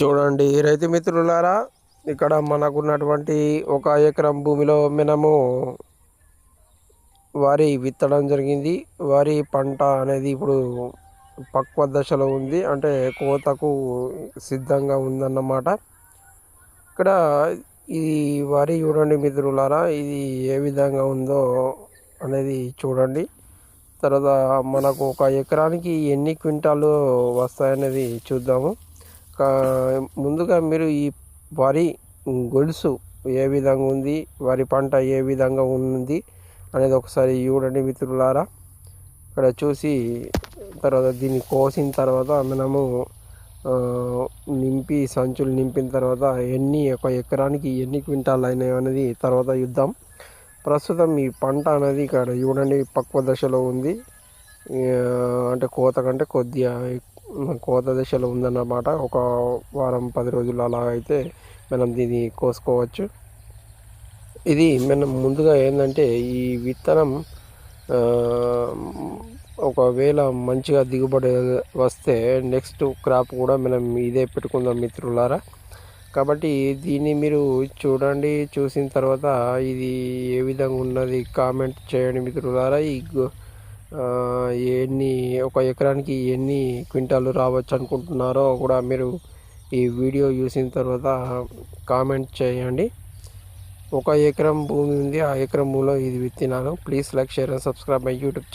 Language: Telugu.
చూడండి రైతు మిత్రులారా, ఇక్కడ మనకున్నటువంటి 1 ఎకరం భూమిలో మనము వరి విత్తడం జరిగింది. వరి పంట అనేది ఇప్పుడు పక్వ దశలో ఉంది, అంటే కోతకు సిద్ధంగా ఉందన్నమాట. ఇక్కడ ఈ వరి చూడండి మిత్రులారా, ఇది ఏ విధంగా ఉందో అనేది చూడండి. తర్వాత మనకు 1 ఎకరానికి ఎన్ని క్వింటాలు వస్తాయనేది చూద్దాము. ముందుగా మీరు ఈ వరి గొలుసు ఏ విధంగా ఉంది, వరి పంట ఏ విధంగా ఉంది అనేది ఒకసారి చూడండి మిత్రులారా. ఇక్కడ చూసి తర్వాత దీన్ని కోసిన తర్వాత మనము సంచులు నింపిన తర్వాత 1 ఎకరానికి ఎన్ని క్వింటాలు అయినాయి అనేది తర్వాత చూద్దాం. ప్రస్తుతం ఈ పంట అనేది ఇక్కడ చూడండి పక్వ దశలో ఉంది, అంటే కోత కంటే కొద్దిగా కోత దశలో ఉందన్నమాట. ఒక వారం 10 రోజులు అలా అయితే మనం దీన్ని కోసుకోవచ్చు. ఇది మనం ముందుగా ఏంటంటే ఈ విత్తనం ఒకవేళ మంచిగా దిగుబడి వస్తే నెక్స్ట్ క్రాప్ కూడా మనం ఇదే పెట్టుకుందాం మిత్రులారా. కాబట్టి దీన్ని మీరు చూడండి, చూసిన తర్వాత ఇది ఏ విధంగా ఉన్నది కామెంట్ చేయండి మిత్రులారా. ఎన్ని 1 ఎకరానికి ఎన్ని క్వింటాలు రావచ్చు అనుకుంటున్నారో కూడా మీరు ఈ వీడియో చూసిన తర్వాత కామెంట్ చేయండి. 1 ఎకరం భూమి ఉంది, ఆ ఎకరం భూమిలో ఇది విత్తినాను. Please like, share and subscribe my YouTube channel.